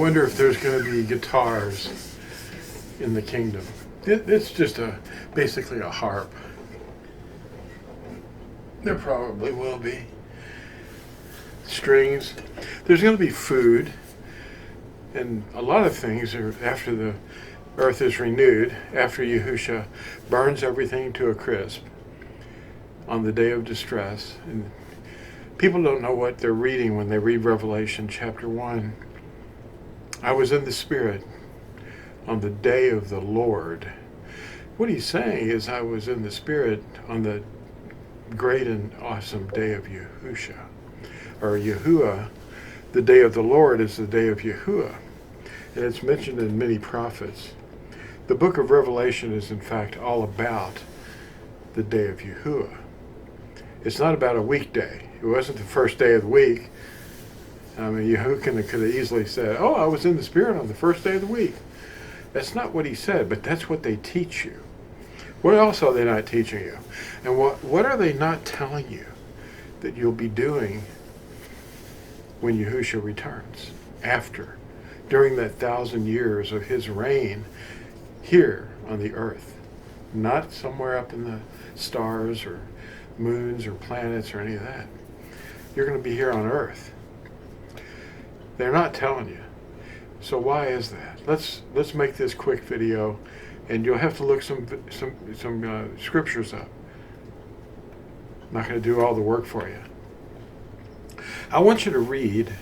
wonder if there's going to be guitars in the kingdom. It's just basically a harp. There probably will be. Strings. There's going to be food. And a lot of things are after the earth is renewed, after Yahusha burns everything to a crisp on the day of distress. And people don't know what they're reading when they read Revelation chapter 1. I was in the Spirit on the day of the Lord. What he's saying is I was in the Spirit on the great and awesome day of Yahusha. Or Yahuwah, the day of the Lord is the day of Yahuwah. And it's mentioned in many prophets. The book of Revelation is in fact all about the day of Yahuwah. It's not about a weekday. It wasn't the first day of the week. I mean, Yahuwah could have easily said, oh, I was in the Spirit on the first day of the week. That's not what he said, but that's what they teach you. What else are they not teaching you? And what are they not telling you that you'll be doing when Yahusha returns? During that 1,000 years of his reign here on the earth. Not somewhere up in the stars or moons or planets or any of that. You're going to be here on earth. They're not telling you. So why is that? Let's make this quick video, and you'll have to look some scriptures up. I'm not going to do all the work for you. I want you to read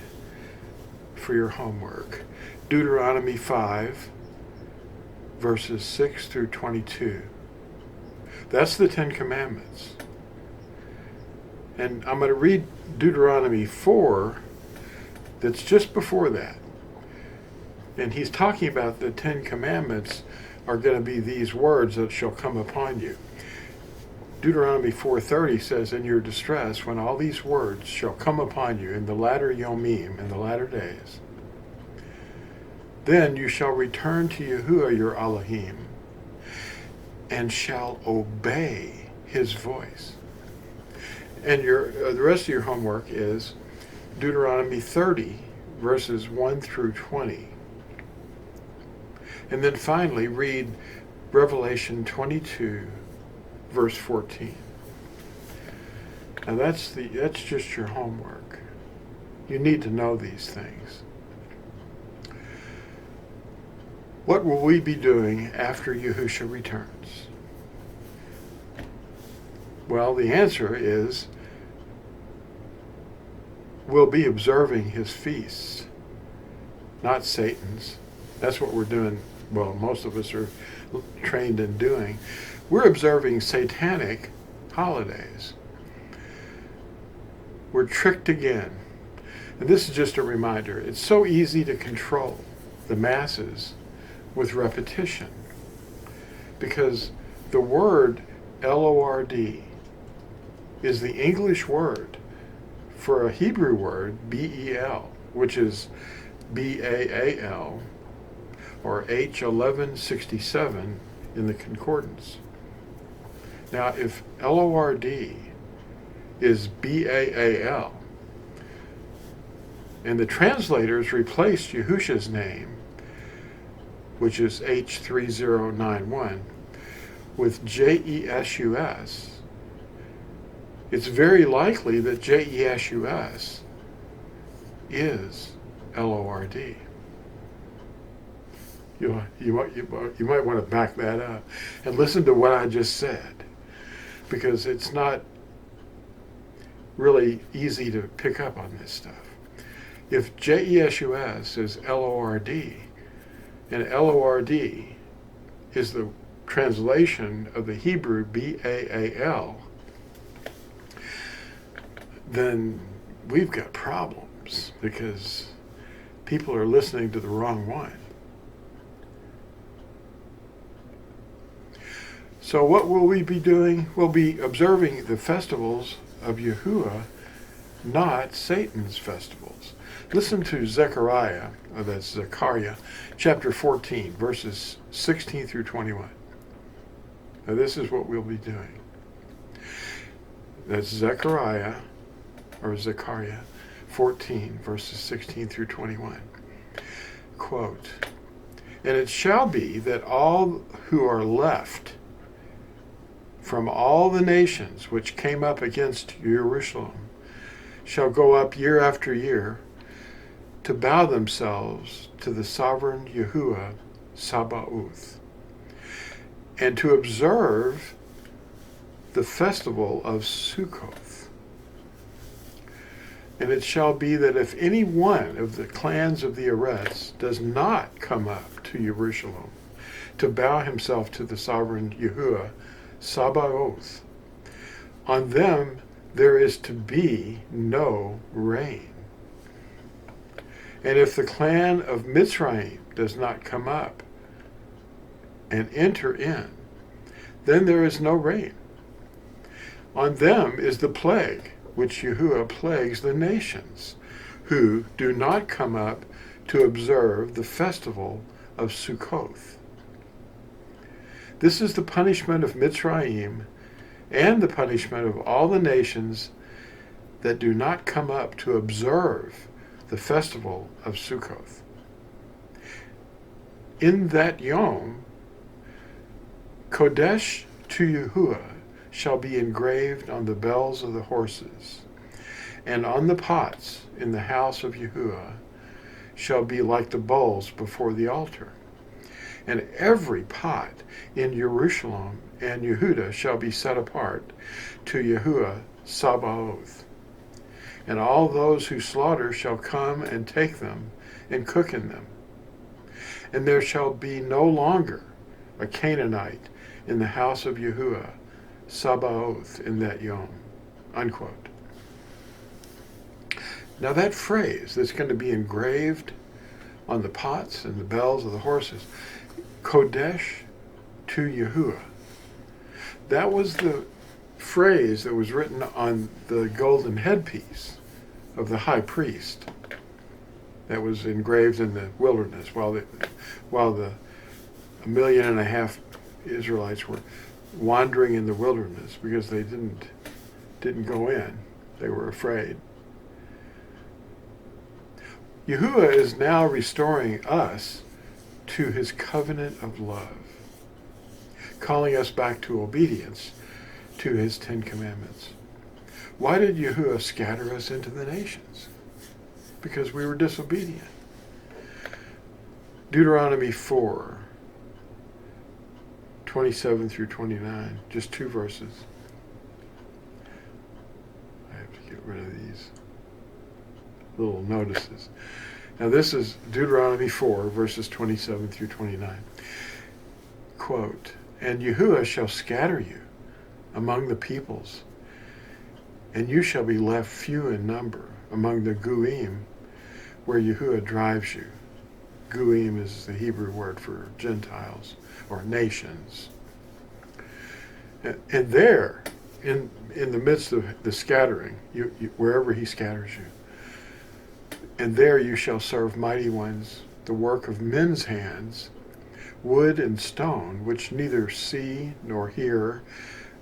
for your homework Deuteronomy 5, verses 6 through 22. That's the Ten Commandments. And I'm going to read Deuteronomy 4, that's just before that. And he's talking about the Ten Commandments are going to be these words that shall come upon you. Deuteronomy 4:30 says, in your distress, when all these words shall come upon you in the latter yomim, in the latter days, then you shall return to Yahuwah your Elohim, and shall obey his voice. And the rest of your homework is Deuteronomy 30, verses 1 through 20. And then finally read Revelation 22, verse 14. Now that's just your homework. You need to know these things. What will we be doing after Yahusha returns? Well, the answer is we'll be observing his feasts, not Satan's. That's what we're doing. Well, most of us are trained in doing. We're observing satanic holidays. We're tricked again. And this is just a reminder. It's so easy to control the masses with repetition. Because the word L-O-R-D is the English word for a Hebrew word, B-E-L, which is B-A-A-L, or H1167 in the concordance. Now, if L-O-R-D is B-A-A-L, and the translators replaced Yahusha's name, which is H3091, with J-E-S-U-S, it's very likely that J-E-S-U-S is L-O-R-D. You might want to back that up and listen to what I just said, because it's not really easy to pick up on this stuff. If J-E-S-U-S is L-O-R-D, and L-O-R-D is the translation of the Hebrew B-A-A-L, then we've got problems, because people are listening to the wrong one. So what will we be doing? We'll be observing the festivals of Yahuwah, not Satan's festivals. Listen to Zechariah, that's Zechariah, chapter 14, verses 16 through 21. Now this is what we'll be doing. That's Zechariah 14, verses 16 through 21. quote, "And it shall be that all who are left from all the nations which came up against Jerusalem shall go up year after year to bow themselves to the sovereign Yahuwah Sabaoth, and to observe the festival of Sukkot. And it shall be that if any one of the clans of the Eretz does not come up to Jerusalem to bow himself to the sovereign Yahuwah Sabaoth, on them there is to be no rain. And if the clan of Mitzrayim does not come up and enter in, then there is no rain. On them is the plague which Yahuwah plagues the nations, who do not come up to observe the festival of Sukkot. This is the punishment of Mitzrayim and the punishment of all the nations that do not come up to observe the festival of Sukkot. In that Yom, Kodesh to Yahuwah shall be engraved on the bells of the horses, and on the pots in the house of Yahuwah shall be like the bowls before the altar. And every pot in Jerusalem and Yehudah shall be set apart to Yahuwah Sabaoth. And all those who slaughter shall come and take them and cook in them. And there shall be no longer a Canaanite in the house of Yahuwah Sabaoth in that Yom." Unquote. Now that phrase that's going to be engraved on the pots and the bells of the horses, Kodesh to Yahuwah, that was the phrase that was written on the golden headpiece of the high priest that was engraved in the wilderness while the 1.5 million Israelites were wandering in the wilderness because they didn't go in. They were afraid. Yahuwah is now restoring us to his covenant of love, calling us back to obedience to his 10 commandments. Why did Yahuwah scatter us into the nations? Because we were disobedient. Deuteronomy 4, 27 through 29, just 2 verses. I have to get rid of these little notices. Now this is Deuteronomy 4, verses 27 through 29. Quote, "And Yahuwah shall scatter you among the peoples, and you shall be left few in number among the Goyim, where Yahuwah drives you." Goyim is the Hebrew word for Gentiles or nations. And there, in the midst of the scattering, wherever he scatters you, and there you shall serve mighty ones, the work of men's hands, wood and stone, which neither see nor hear,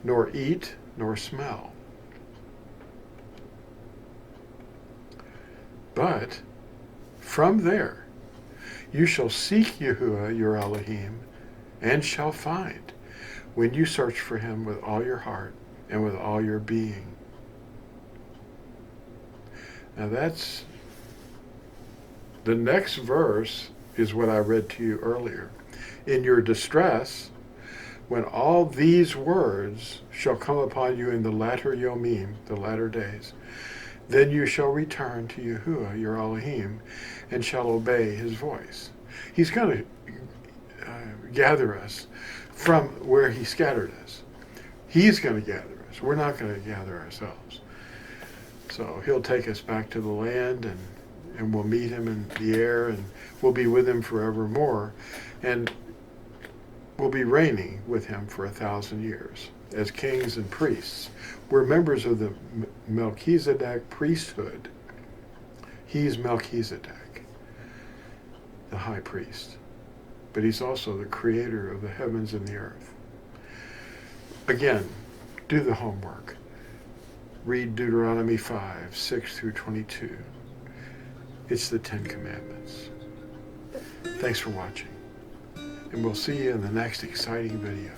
nor eat nor smell. But from there you shall seek Yahuwah your Elohim, and shall find, when you search for him with all your heart and with all your being. Now that's, the next verse is what I read to you earlier. "In your distress, when all these words shall come upon you in the latter Yomim," the latter days, "then you shall return to Yahuwah your Elohim, and shall obey his voice." He's going to gather us from where he scattered us. He's going to gather us. We're not going to gather ourselves. So he'll take us back to the land, and we'll meet him in the air, and we'll be with him forevermore. And we'll be reigning with him for 1,000 years as kings and priests. We're members of the Melchizedek priesthood. He's Melchizedek, the high priest. But he's also the creator of the heavens and the earth. Again, do the homework. Read Deuteronomy 5, 6 through 22. It's the 10 Commandments. Thanks for watching, and we'll see you in the next exciting video.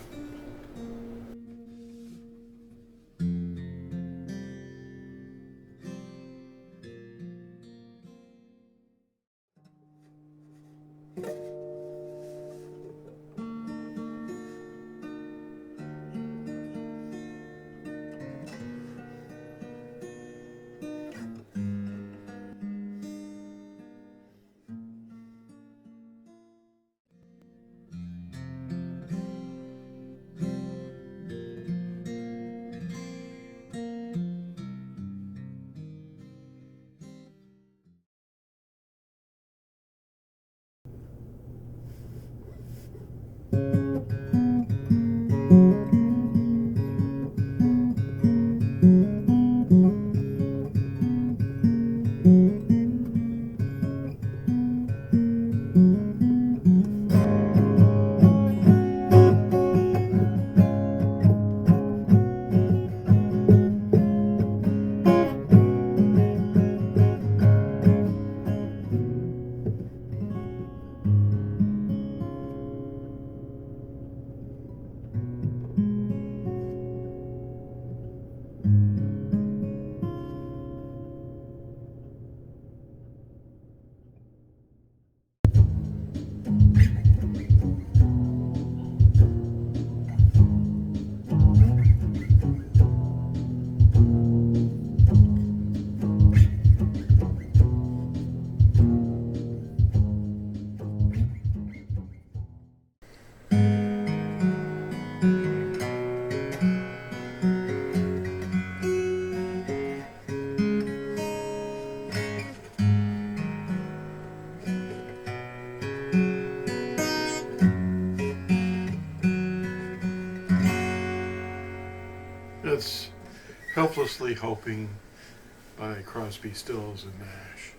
It's Helplessly Hoping by Crosby, Stills, and Nash.